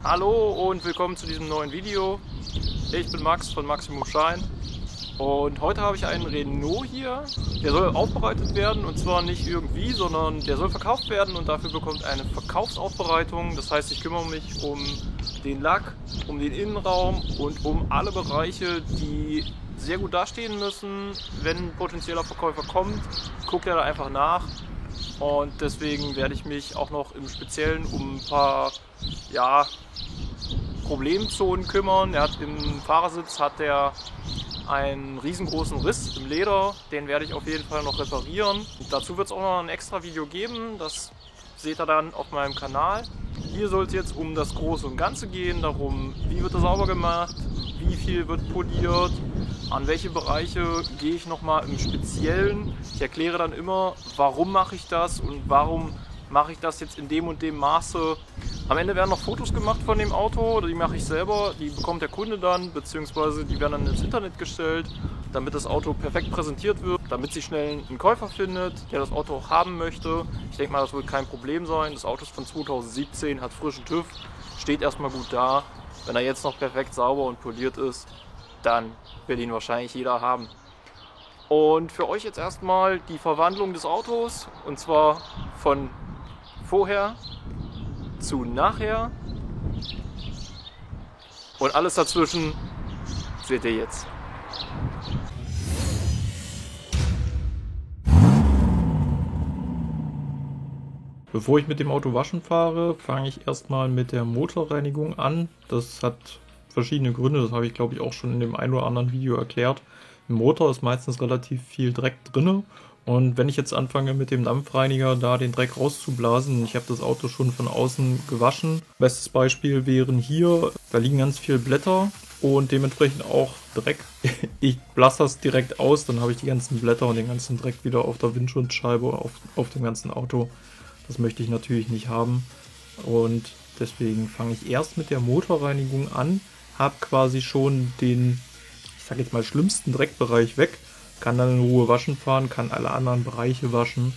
Hallo und willkommen zu diesem neuen Video. Ich bin Max von Maximum Shine und heute habe ich einen Renault hier. Der soll aufbereitet werden und zwar nicht irgendwie, sondern der soll verkauft werden und dafür bekommt eine Verkaufsaufbereitung. Das heißt, ich kümmere mich um den Lack, um den Innenraum und um alle Bereiche, die sehr gut dastehen müssen. Wenn ein potenzieller Verkäufer kommt, guckt er da einfach nach. Und deswegen werde ich mich auch noch im Speziellen um ein paar Problemzonen kümmern. Im Fahrersitz hat er einen riesengroßen Riss im Leder, den werde ich auf jeden Fall noch reparieren. Und dazu wird es auch noch ein extra Video geben, das seht ihr dann auf meinem Kanal. Hier soll es jetzt um das Große und Ganze gehen, darum, wie wird er sauber gemacht, wie viel wird poliert, an welche Bereiche gehe ich nochmal im Speziellen. Ich erkläre dann immer, warum mache ich das und warum mache ich das jetzt in dem und dem Maße. Am Ende werden noch Fotos gemacht von dem Auto, die mache ich selber, die bekommt der Kunde dann, beziehungsweise die werden dann ins Internet gestellt, damit das Auto perfekt präsentiert wird, damit sich schnell einen Käufer findet, der das Auto auch haben möchte. Ich denke mal, das wird kein Problem sein. Das Auto ist von 2017, hat frischen TÜV, steht erstmal gut da. Wenn er jetzt noch perfekt sauber und poliert ist, dann will ihn wahrscheinlich jeder haben. Und für euch jetzt erstmal die Verwandlung des Autos, und zwar von vorher zu nachher und alles dazwischen seht ihr jetzt. Bevor ich mit dem Auto waschen fahre, fange ich erstmal mit der Motorreinigung an. Das hat verschiedene Gründe, das habe ich glaube ich auch schon in dem ein oder anderen Video erklärt. Im Motor ist meistens relativ viel Dreck drin. Und wenn ich jetzt anfange mit dem Dampfreiniger da den Dreck rauszublasen, ich habe das Auto schon von außen gewaschen. Bestes Beispiel wären hier, da liegen ganz viele Blätter und dementsprechend auch Dreck. Ich blase das direkt aus, dann habe ich die ganzen Blätter und den ganzen Dreck wieder auf der Windschutzscheibe oder auf dem ganzen Auto. Das möchte ich natürlich nicht haben und deswegen fange ich erst mit der Motorreinigung an, habe quasi schon den, ich sage jetzt mal, schlimmsten Dreckbereich weg. Kann dann in Ruhe waschen fahren, kann alle anderen Bereiche waschen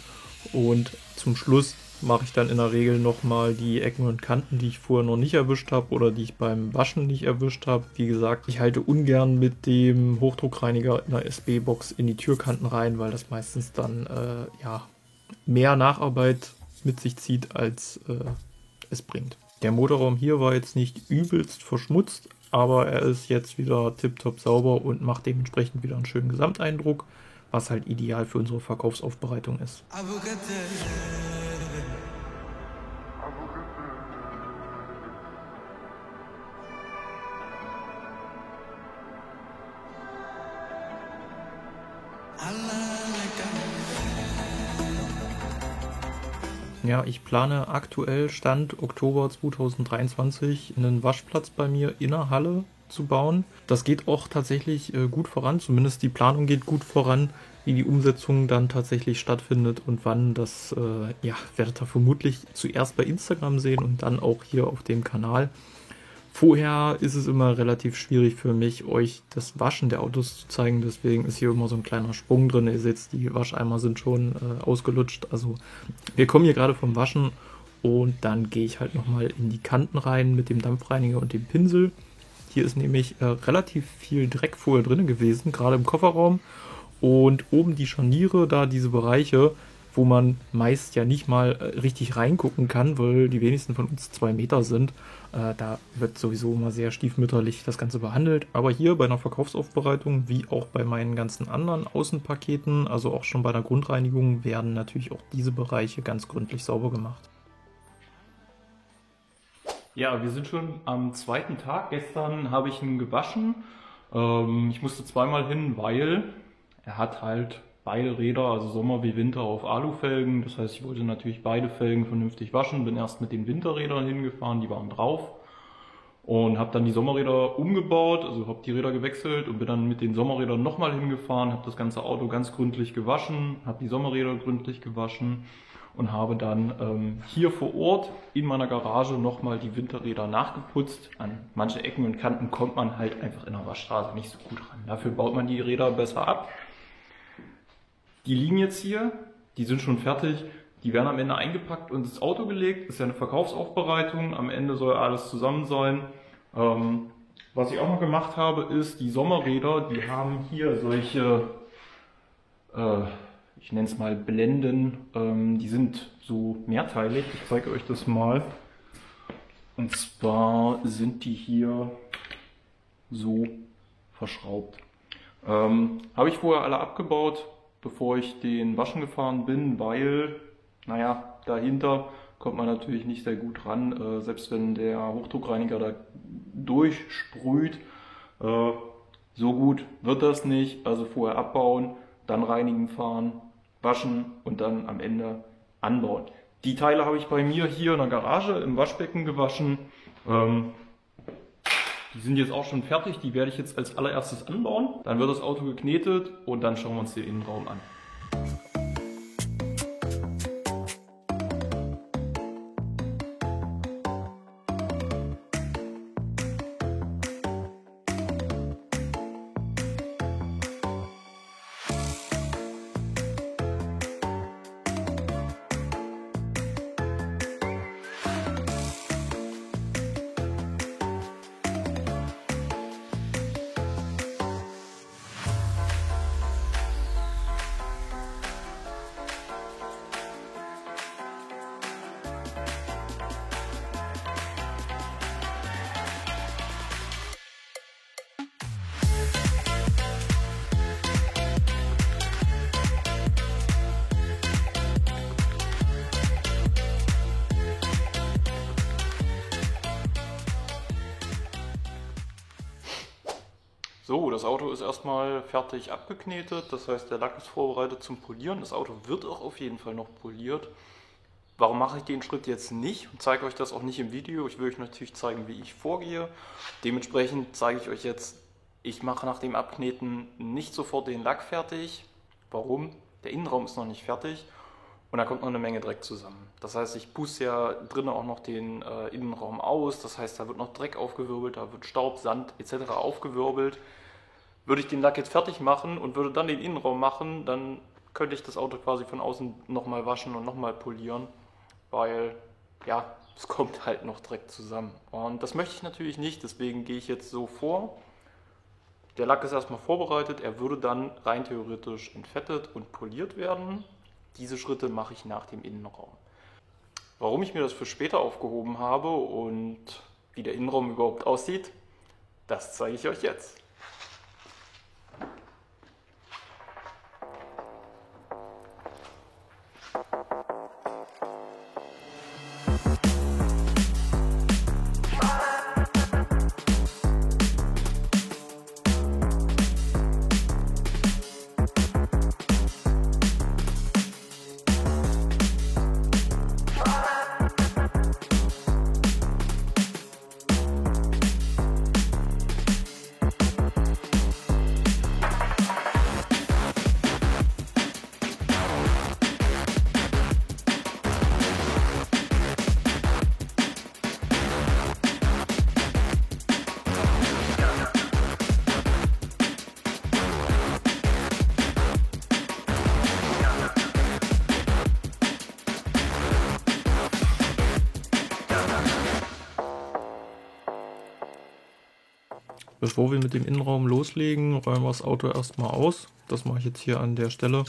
und zum Schluss mache ich dann in der Regel nochmal die Ecken und Kanten, die ich vorher noch nicht erwischt habe oder die ich beim Waschen nicht erwischt habe. Wie gesagt, ich halte ungern mit dem Hochdruckreiniger in der SB-Box in die Türkanten rein, weil das meistens dann mehr Nacharbeit mit sich zieht, als es bringt. Der Motorraum hier war jetzt nicht übelst verschmutzt, aber er ist jetzt wieder tipptopp sauber und macht dementsprechend wieder einen schönen Gesamteindruck, was halt ideal für unsere Verkaufsaufbereitung ist. Ja, ich plane aktuell Stand Oktober 2023 einen Waschplatz bei mir in der Halle zu bauen. Das geht auch tatsächlich gut voran, zumindest die Planung geht gut voran. Wie die Umsetzung dann tatsächlich stattfindet und wann, das werdet ihr vermutlich zuerst bei Instagram sehen und dann auch hier auf dem Kanal. Vorher ist es immer relativ schwierig für mich, euch das Waschen der Autos zu zeigen, deswegen ist hier immer so ein kleiner Sprung drin. Ihr seht, die Wascheimer sind schon ausgelutscht. Also wir kommen hier gerade vom Waschen und dann gehe ich halt nochmal in die Kanten rein mit dem Dampfreiniger und dem Pinsel. Hier ist nämlich relativ viel Dreck vorher drin gewesen, gerade im Kofferraum. Und oben die Scharniere, da diese Bereiche, wo man meist ja nicht mal richtig reingucken kann, weil die wenigsten von uns 2 Meter sind. Da wird sowieso immer sehr stiefmütterlich das Ganze behandelt. Aber hier bei einer Verkaufsaufbereitung, wie auch bei meinen ganzen anderen Außenpaketen, also auch schon bei der Grundreinigung, werden natürlich auch diese Bereiche ganz gründlich sauber gemacht. Ja, wir sind schon am zweiten Tag. Gestern habe ich ihn gewaschen. Ich musste zweimal hin, weil er hat halt beide Räder, also Sommer wie Winter, auf Alufelgen. Das heißt, ich wollte natürlich beide Felgen vernünftig waschen. Bin erst mit den Winterrädern hingefahren, die waren drauf. Und habe dann die Sommerräder umgebaut, also habe die Räder gewechselt und bin dann mit den Sommerrädern nochmal hingefahren, habe das ganze Auto ganz gründlich gewaschen, habe die Sommerräder gründlich gewaschen und habe dann hier vor Ort in meiner Garage nochmal die Winterräder nachgeputzt. An manche Ecken und Kanten kommt man halt einfach in der Waschstraße nicht so gut ran. Dafür baut man die Räder besser ab. Die liegen jetzt hier, die sind schon fertig. Die werden am Ende eingepackt und ins Auto gelegt. Ist ja eine Verkaufsaufbereitung. Am Ende soll alles zusammen sein. Was ich auch noch gemacht habe, ist die Sommerräder. Die haben hier solche, ich nenne es mal Blenden. Die sind so mehrteilig. Ich zeige euch das mal. Und zwar sind die hier so verschraubt. Habe ich vorher alle abgebaut, bevor ich den waschen gefahren bin, weil, naja, dahinter kommt man natürlich nicht sehr gut ran, selbst wenn der Hochdruckreiniger da durchsprüht. So gut wird das nicht, also vorher abbauen, dann reinigen fahren, waschen und dann am Ende anbauen. Die Teile habe ich bei mir hier in der Garage im Waschbecken gewaschen. Die sind jetzt auch schon fertig, die werde ich jetzt als allererstes anbauen. Dann wird das Auto geknetet und dann schauen wir uns den Innenraum an. So, das Auto ist erstmal fertig abgeknetet, das heißt, der Lack ist vorbereitet zum Polieren. Das Auto wird auch auf jeden Fall noch poliert. Warum mache ich den Schritt jetzt nicht und zeige euch das auch nicht im Video? Ich will euch natürlich zeigen, wie ich vorgehe. Dementsprechend zeige ich euch jetzt, ich mache nach dem Abkneten nicht sofort den Lack fertig. Warum? Der Innenraum ist noch nicht fertig und da kommt noch eine Menge Dreck zusammen. Das heißt, ich puste ja drinnen auch noch den Innenraum aus. Das heißt, da wird noch Dreck aufgewirbelt, da wird Staub, Sand etc. aufgewirbelt. Würde ich den Lack jetzt fertig machen und würde dann den Innenraum machen, dann könnte ich das Auto quasi von außen nochmal waschen und nochmal polieren, weil ja, es kommt halt noch Dreck zusammen. Und das möchte ich natürlich nicht, deswegen gehe ich jetzt so vor. Der Lack ist erstmal vorbereitet, er würde dann rein theoretisch entfettet und poliert werden. Diese Schritte mache ich nach dem Innenraum. Warum ich mir das für später aufgehoben habe und wie der Innenraum überhaupt aussieht, das zeige ich euch jetzt. Bevor wir mit dem Innenraum loslegen, räumen wir das Auto erstmal aus. Das mache ich jetzt hier an der Stelle.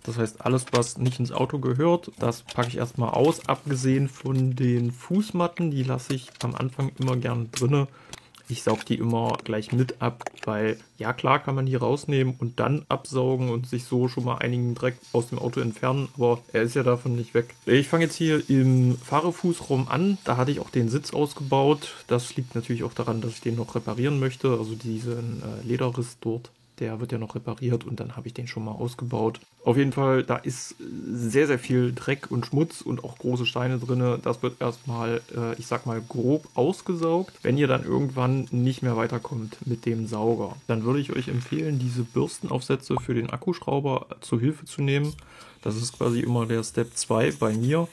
Das heißt, alles, was nicht ins Auto gehört, das packe ich erstmal aus. Abgesehen von den Fußmatten, die lasse ich am Anfang immer gerne drinne. Ich sauge die immer gleich mit ab, weil ja klar kann man die rausnehmen und dann absaugen und sich so schon mal einigen Dreck aus dem Auto entfernen, aber er ist ja davon nicht weg. Ich fange jetzt hier im Fahrerfußraum an, da hatte ich auch den Sitz ausgebaut. Das liegt natürlich auch daran, dass ich den noch reparieren möchte, also diesen Lederriss dort. Der wird ja noch repariert und dann habe ich den schon mal ausgebaut. Auf jeden Fall, da ist sehr, sehr viel Dreck und Schmutz und auch große Steine drin. Das wird erstmal, ich sag mal, grob ausgesaugt. Wenn ihr dann irgendwann nicht mehr weiterkommt mit dem Sauger, dann würde ich euch empfehlen, diese Bürstenaufsätze für den Akkuschrauber zur Hilfe zu nehmen. Das ist quasi immer der Step 2 bei mir.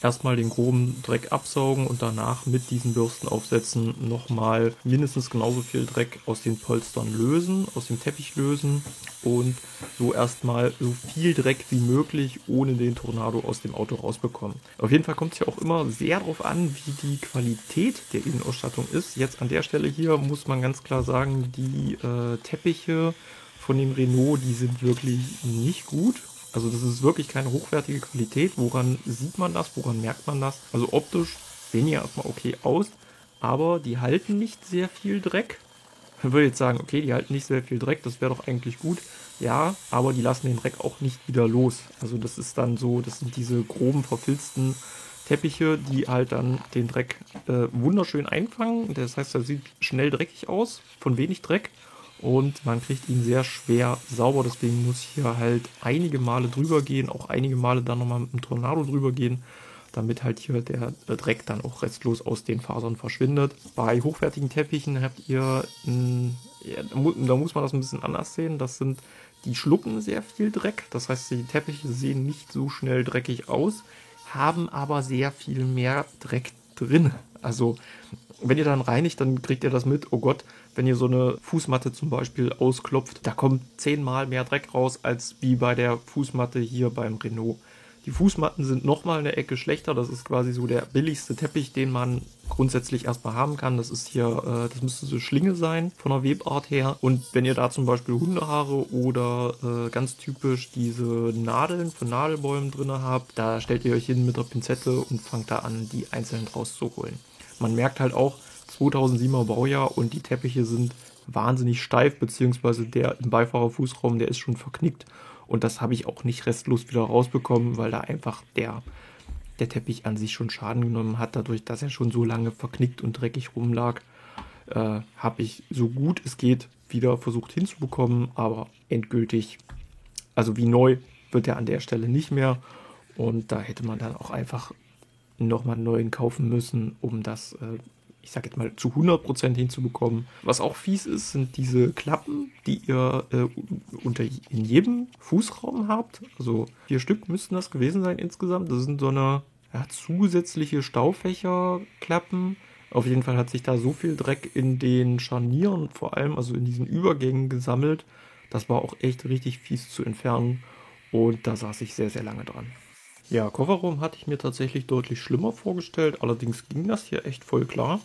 erstmal den groben Dreck absaugen und danach mit diesen Bürstenaufsätzen nochmal mindestens genauso viel Dreck aus den Polstern lösen, aus dem Teppich lösen und so erstmal so viel Dreck wie möglich ohne den Tornado aus dem Auto rausbekommen. Auf jeden Fall kommt es ja auch immer sehr darauf an, wie die Qualität der Innenausstattung ist. Jetzt an der Stelle hier muss man ganz klar sagen, die Teppiche von dem Renault, die sind wirklich nicht gut. Also das ist wirklich keine hochwertige Qualität. Woran sieht man das? Woran merkt man das? Also optisch sehen die ja erstmal okay aus, aber die halten nicht sehr viel Dreck. Man würde jetzt sagen, okay, die halten nicht sehr viel Dreck, das wäre doch eigentlich gut. Ja, aber die lassen den Dreck auch nicht wieder los. Also das ist dann so, das sind diese groben, verfilzten Teppiche, die halt dann den Dreck wunderschön einfangen. Das heißt, er sieht schnell dreckig aus, von wenig Dreck. Und man kriegt ihn sehr schwer sauber, deswegen muss hier halt einige Male drüber gehen, auch einige Male dann nochmal mit dem Tornado drüber gehen, damit halt hier der Dreck dann auch restlos aus den Fasern verschwindet. Bei hochwertigen Teppichen habt ihr, da muss man das ein bisschen anders sehen, die schlucken sehr viel Dreck, das heißt, die Teppiche sehen nicht so schnell dreckig aus, haben aber sehr viel mehr Dreck drin. Also wenn ihr dann reinigt, dann kriegt ihr das mit, oh Gott, wenn ihr so eine Fußmatte zum Beispiel ausklopft, da kommt 10-mal mehr Dreck raus, als wie bei der Fußmatte hier beim Renault. Die Fußmatten sind nochmal eine Ecke schlechter, das ist quasi so der billigste Teppich, den man grundsätzlich erstmal haben kann. Das ist hier, das müsste so Schlinge sein, von der Webart her. Und wenn ihr da zum Beispiel Hundehaare oder ganz typisch diese Nadeln von Nadelbäumen drin habt, da stellt ihr euch hin mit der Pinzette und fangt da an, die einzeln rauszuholen. Man merkt halt auch, 2007er Baujahr und die Teppiche sind wahnsinnig steif, beziehungsweise der im Beifahrerfußraum, der ist schon verknickt. Und das habe ich auch nicht restlos wieder rausbekommen, weil da einfach der Teppich an sich schon Schaden genommen hat, dadurch, dass er schon so lange verknickt und dreckig rumlag. Habe ich so gut es geht wieder versucht hinzubekommen, aber endgültig, also wie neu, wird er an der Stelle nicht mehr. Und da hätte man dann auch einfach nochmal einen neuen kaufen müssen, um das ich sage jetzt mal, zu 100% hinzubekommen. Was auch fies ist, sind diese Klappen, die ihr in jedem Fußraum habt. Also 4 Stück müssten das gewesen sein insgesamt. Das sind so eine zusätzliche Staufächerklappen. Auf jeden Fall hat sich da so viel Dreck in den Scharnieren, vor allem also in diesen Übergängen gesammelt. Das war auch echt richtig fies zu entfernen. Und da saß ich sehr, sehr lange dran. Ja, Kofferraum hatte ich mir tatsächlich deutlich schlimmer vorgestellt, allerdings ging das hier echt voll klar.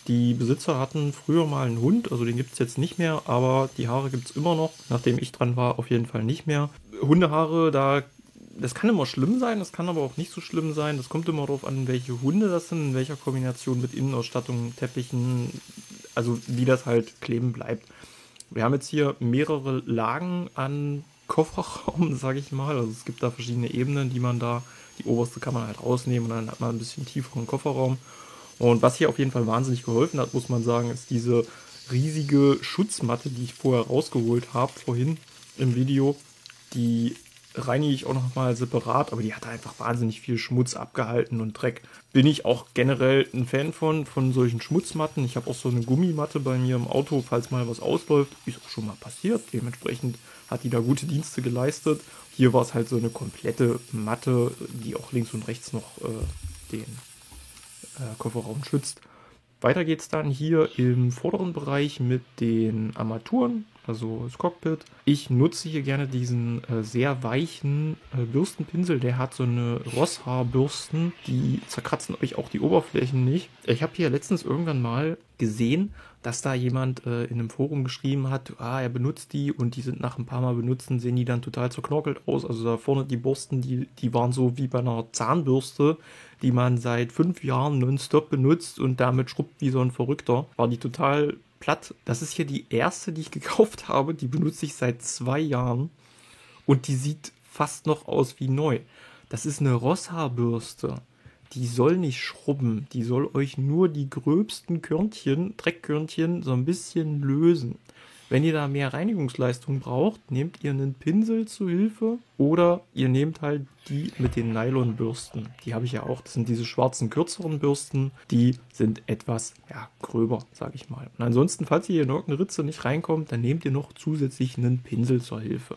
Die Besitzer hatten früher mal einen Hund, also den gibt es jetzt nicht mehr, aber die Haare gibt es immer noch, nachdem ich dran war, auf jeden Fall nicht mehr. Hundehaare, das kann immer schlimm sein, das kann aber auch nicht so schlimm sein, das kommt immer darauf an, welche Hunde das sind, in welcher Kombination mit Innenausstattung, Teppichen, also wie das halt kleben bleibt. Wir haben jetzt hier mehrere Lagen an Kofferraum, sage ich mal. Also es gibt da verschiedene Ebenen, die oberste kann man halt rausnehmen und dann hat man ein bisschen tieferen Kofferraum. Und was hier auf jeden Fall wahnsinnig geholfen hat, muss man sagen, ist diese riesige Schutzmatte, die ich vorher rausgeholt habe, vorhin im Video. Die reinige ich auch nochmal separat, aber die hat einfach wahnsinnig viel Schmutz abgehalten und Dreck. Bin ich auch generell ein Fan von solchen Schmutzmatten. Ich habe auch so eine Gummimatte bei mir im Auto, falls mal was ausläuft. Ist auch schon mal passiert. Dementsprechend hat die da gute Dienste geleistet. Hier war es halt so eine komplette Matte, die auch links und rechts noch den Kofferraum schützt. Weiter geht es dann hier im vorderen Bereich mit den Armaturen, also das Cockpit. Ich nutze hier gerne diesen sehr weichen Bürstenpinsel. Der hat so eine Rosshaarbürsten, die zerkratzen euch auch die Oberflächen nicht. Ich habe hier letztens irgendwann mal gesehen, dass da jemand in einem Forum geschrieben hat, er benutzt die und die sind nach ein paar Mal benutzen, sehen die dann total zerknorkelt aus. Also da vorne die Borsten, die waren so wie bei einer Zahnbürste, die man seit 5 Jahren nonstop benutzt und damit schrubbt wie so ein Verrückter. War die total platt. Das ist hier die erste, die ich gekauft habe. Die benutze ich seit 2 Jahren und die sieht fast noch aus wie neu. Das ist eine Rosshaarbürste. Die soll nicht schrubben, die soll euch nur die gröbsten Körnchen, Dreckkörnchen so ein bisschen lösen. Wenn ihr da mehr Reinigungsleistung braucht, nehmt ihr einen Pinsel zu Hilfe oder ihr nehmt halt die mit den Nylonbürsten. Die habe ich ja auch, das sind diese schwarzen, kürzeren Bürsten, die sind etwas gröber, sage ich mal. Und ansonsten, falls ihr hier in irgendeine Ritze nicht reinkommt, dann nehmt ihr noch zusätzlich einen Pinsel zur Hilfe.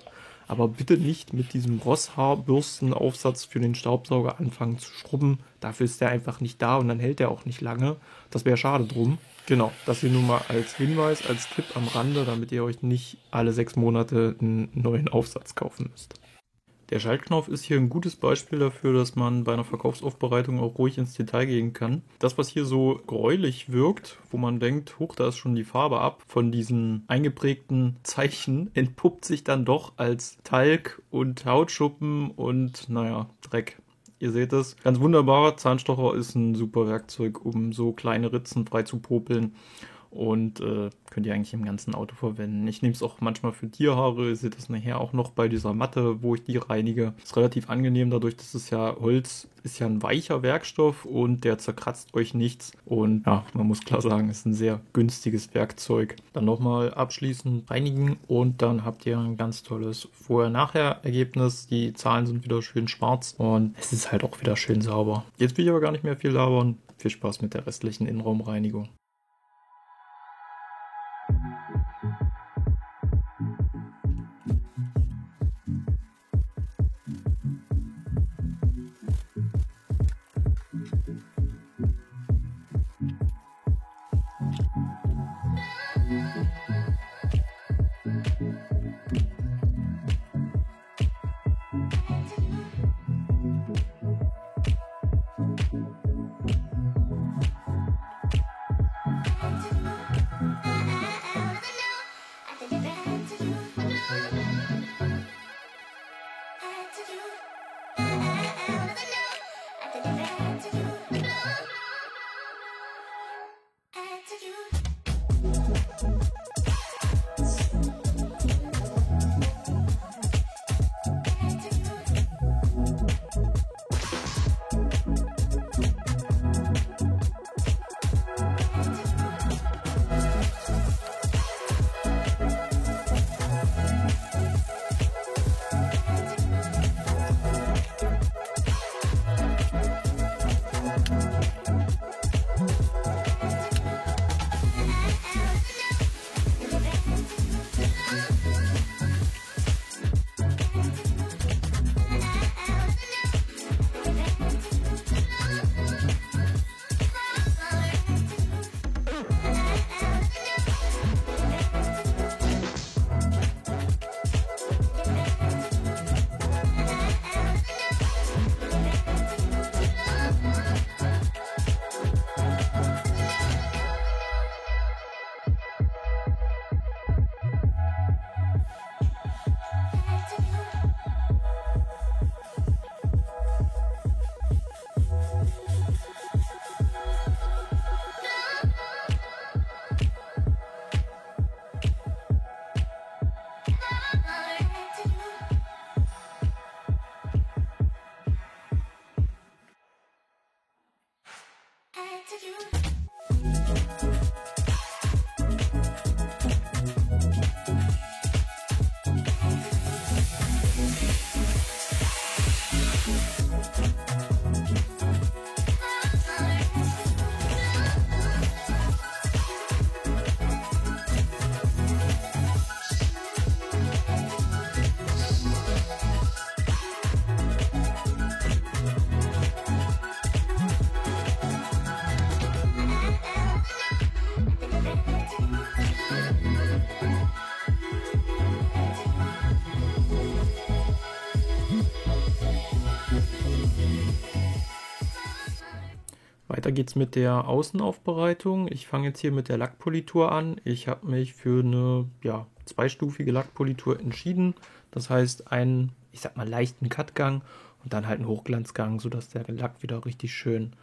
Aber bitte nicht mit diesem Rosshaarbürstenaufsatz für den Staubsauger anfangen zu schrubben. Dafür ist der einfach nicht da und dann hält der auch nicht lange. Das wäre schade drum. Genau, das hier nur mal als Hinweis, als Tipp am Rande, damit ihr euch nicht alle 6 Monate einen neuen Aufsatz kaufen müsst. Der Schaltknopf ist hier ein gutes Beispiel dafür, dass man bei einer Verkaufsaufbereitung auch ruhig ins Detail gehen kann. Das, was hier so gräulich wirkt, wo man denkt, huch, da ist schon die Farbe ab, von diesen eingeprägten Zeichen, entpuppt sich dann doch als Talg und Hautschuppen und, naja, Dreck. Ihr seht es. Ganz wunderbar. Zahnstocher ist ein super Werkzeug, um so kleine Ritzen frei zu popeln. Und könnt ihr eigentlich im ganzen Auto verwenden. Ich nehme es auch manchmal für Tierhaare. Ihr seht es nachher auch noch bei dieser Matte, wo ich die reinige. Ist relativ angenehm, dadurch, dass es ja Holz ist, ja ein weicher Werkstoff und der zerkratzt euch nichts. Und ja, man muss klar sagen, ist ein sehr günstiges Werkzeug. Dann nochmal abschließend reinigen und dann habt ihr ein ganz tolles Vorher-Nachher-Ergebnis. Die Zahlen sind wieder schön schwarz und es ist halt auch wieder schön sauber. Jetzt will ich aber gar nicht mehr viel labern. Viel Spaß mit der restlichen Innenraumreinigung. Weiter geht's mit der Außenaufbereitung. Ich fange jetzt hier mit der Lackpolitur an. Ich habe mich für eine zweistufige Lackpolitur entschieden. Das heißt einen, ich sag mal, leichten Cutgang und dann halt einen Hochglanzgang, sodass der Lack wieder richtig schön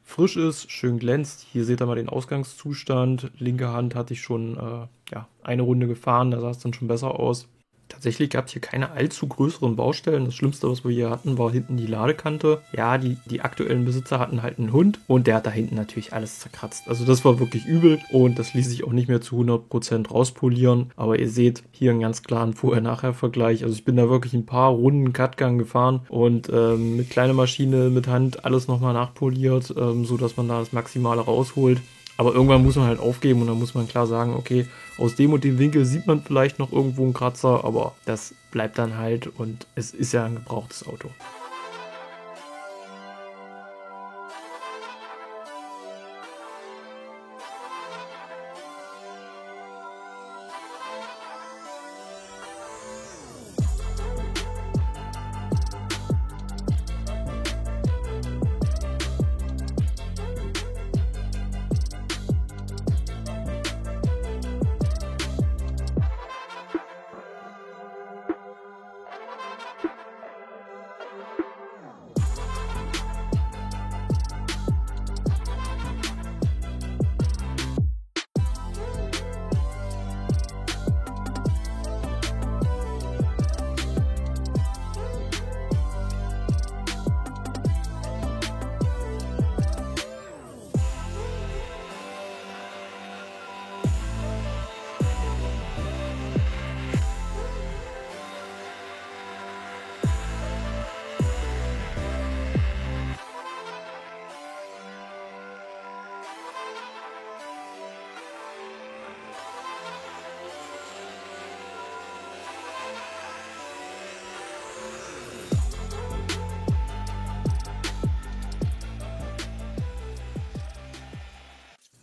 frisch ist, schön glänzt. Hier seht ihr mal den Ausgangszustand. Linke Hand hatte ich schon eine Runde gefahren, da sah es dann schon besser aus. Tatsächlich gab es hier keine allzu größeren Baustellen. Das Schlimmste, was wir hier hatten, war hinten die Ladekante. Ja, die aktuellen Besitzer hatten halt einen Hund und der hat da hinten natürlich alles zerkratzt. Also das war wirklich übel und das ließ sich auch nicht mehr zu 100% rauspolieren. Aber ihr seht hier einen ganz klaren Vorher-Nachher-Vergleich. Also ich bin da wirklich ein paar Runden Cutgang gefahren und mit kleiner Maschine, mit Hand alles nochmal nachpoliert, sodass man da das Maximale rausholt. Aber irgendwann muss man halt aufgeben und dann muss man klar sagen, okay, aus dem und dem Winkel sieht man vielleicht noch irgendwo einen Kratzer, aber das bleibt dann halt und es ist ja ein gebrauchtes Auto.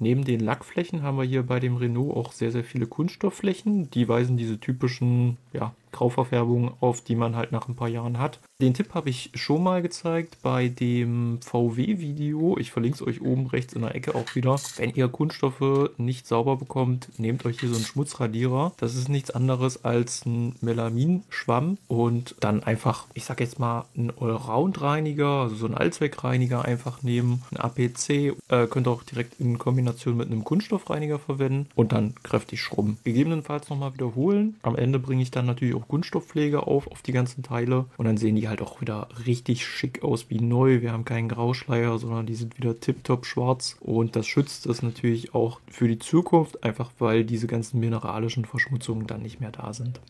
Neben den Lackflächen haben wir hier bei dem Renault auch sehr, sehr viele Kunststoffflächen. Die weisen diese typischen, ja, Grauverfärbungen auf, die man halt nach ein paar Jahren hat. Den Tipp habe ich schon mal gezeigt bei dem VW-Video. Ich verlinke es euch oben rechts in der Ecke auch wieder. Wenn ihr Kunststoffe nicht sauber bekommt, nehmt euch hier so einen Schmutzradierer. Das ist nichts anderes als ein Melaminschwamm und dann einfach, ich sag jetzt mal, einen Allround-Reiniger, also so einen Allzweckreiniger einfach nehmen. Ein APC, könnt ihr auch direkt in Kombination mit einem Kunststoffreiniger verwenden und dann kräftig schrubben. Gegebenenfalls nochmal wiederholen. Am Ende bringe ich dann natürlich auch Kunststoffpflege auf die ganzen Teile und dann sehen die halt auch wieder richtig schick aus wie neu. Wir haben keinen Grauschleier, sondern die sind wieder tipptopp schwarz und das schützt das natürlich auch für die Zukunft, einfach weil diese ganzen mineralischen Verschmutzungen dann nicht mehr da sind.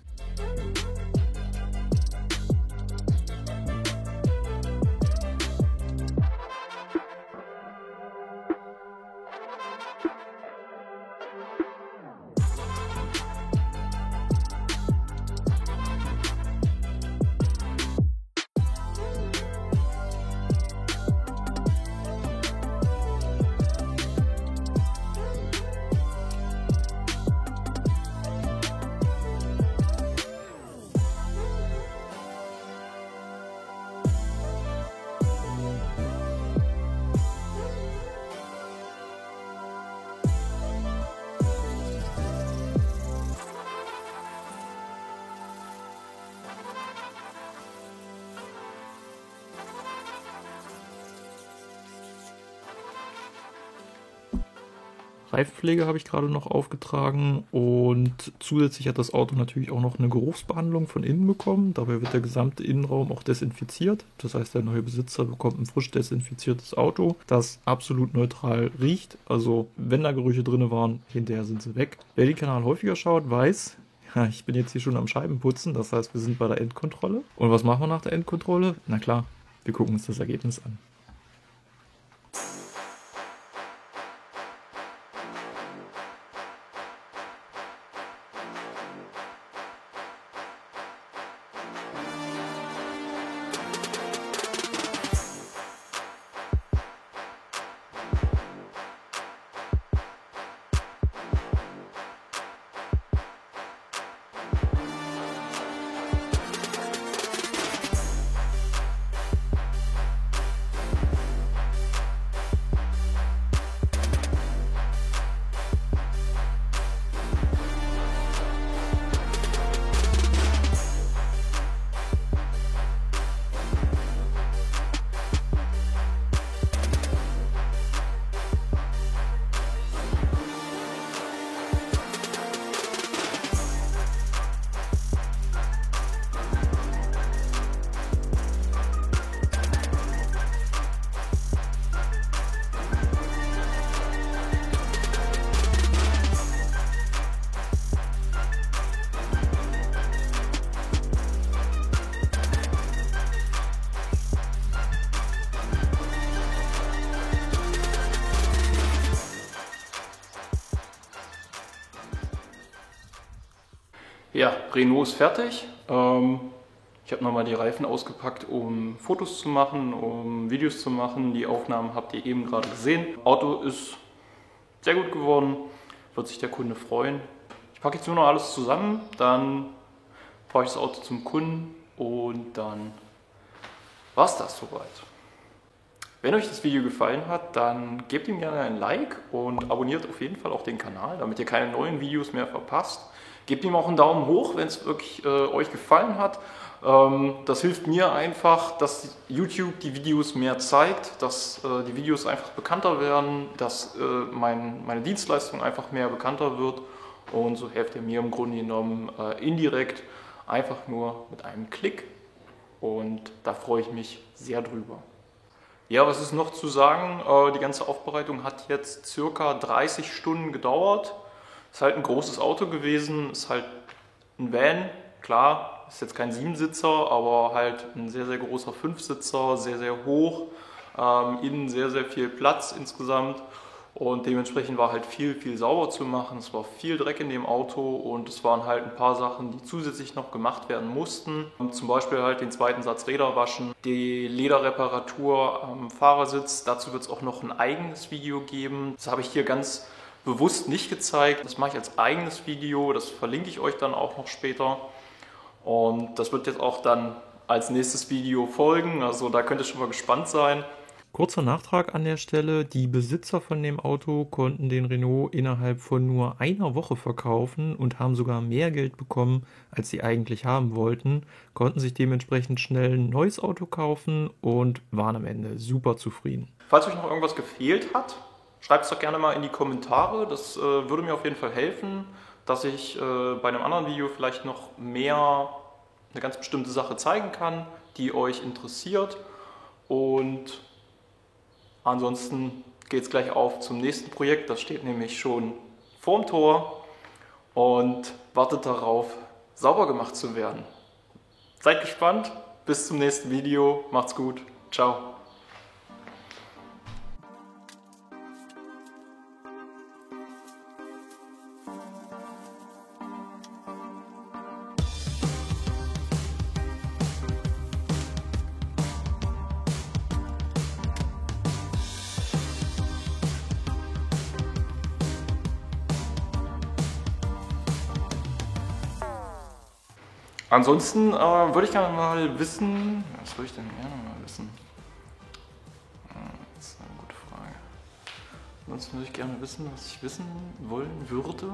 Reifenpflege habe ich gerade noch aufgetragen und zusätzlich hat das Auto natürlich auch noch eine Geruchsbehandlung von innen bekommen. Dabei wird der gesamte Innenraum auch desinfiziert. Das heißt, der neue Besitzer bekommt ein frisch desinfiziertes Auto, das absolut neutral riecht. Also wenn da Gerüche drin waren, hinterher sind sie weg. Wer den Kanal häufiger schaut, weiß, ja, ich bin jetzt hier schon am Scheibenputzen. Das heißt, wir sind bei der Endkontrolle. Und was machen wir nach der Endkontrolle? Na klar, wir gucken uns das Ergebnis an. Ja, Renault ist fertig. Ich habe nochmal die Reifen ausgepackt, um Fotos zu machen, um Videos zu machen. Die Aufnahmen habt ihr eben gerade gesehen. Auto ist sehr gut geworden, wird sich der Kunde freuen. Ich packe jetzt nur noch alles zusammen, dann fahre ich das Auto zum Kunden und dann war es das soweit. Wenn euch das Video gefallen hat, dann gebt ihm gerne ein Like und abonniert auf jeden Fall auch den Kanal, damit ihr keine neuen Videos mehr verpasst. Gebt ihm auch einen Daumen hoch, wenn es wirklich euch gefallen hat. Das hilft mir einfach, dass YouTube die Videos mehr zeigt, dass die Videos einfach bekannter werden, dass meine Dienstleistung einfach mehr bekannter wird. Und so helft ihr mir im Grunde genommen indirekt einfach nur mit einem Klick. Und da freue ich mich sehr drüber. Ja, was ist noch zu sagen? Die ganze Aufbereitung hat jetzt circa 30 Stunden gedauert. Ist halt ein großes Auto gewesen, ist halt ein Van, klar, ist jetzt kein Siebensitzer, aber halt ein sehr, sehr großer Fünfsitzer, sehr, sehr hoch, innen sehr, sehr viel Platz insgesamt und dementsprechend war halt viel, viel sauber zu machen. Es war viel Dreck in dem Auto und es waren halt ein paar Sachen, die zusätzlich noch gemacht werden mussten. Zum Beispiel halt den zweiten Satz Räder waschen, die Lederreparatur am Fahrersitz, dazu wird es auch noch ein eigenes Video geben. Das habe ich hier ganz bewusst nicht gezeigt. Das mache ich als eigenes Video, das verlinke ich euch dann auch noch später. Und das wird jetzt auch dann als nächstes Video folgen, also da könnt ihr schon mal gespannt sein. Kurzer Nachtrag an der Stelle, die Besitzer von dem Auto konnten den Renault innerhalb von nur einer Woche verkaufen und haben sogar mehr Geld bekommen, als sie eigentlich haben wollten, konnten sich dementsprechend schnell ein neues Auto kaufen und waren am Ende super zufrieden. Falls euch noch irgendwas gefehlt hat, schreibt es doch gerne mal in die Kommentare, das würde mir auf jeden Fall helfen, dass ich bei einem anderen Video vielleicht noch mehr eine ganz bestimmte Sache zeigen kann, die euch interessiert. Und ansonsten geht es gleich auf zum nächsten Projekt, das steht nämlich schon vorm Tor und wartet darauf, sauber gemacht zu werden. Seid gespannt, bis zum nächsten Video, macht's gut, ciao. Ansonsten würde ich gerne mal wissen, was würde ich denn gerne mal wissen? Das ist eine gute Frage. Ansonsten würde ich gerne wissen, was ich wissen wollen würde.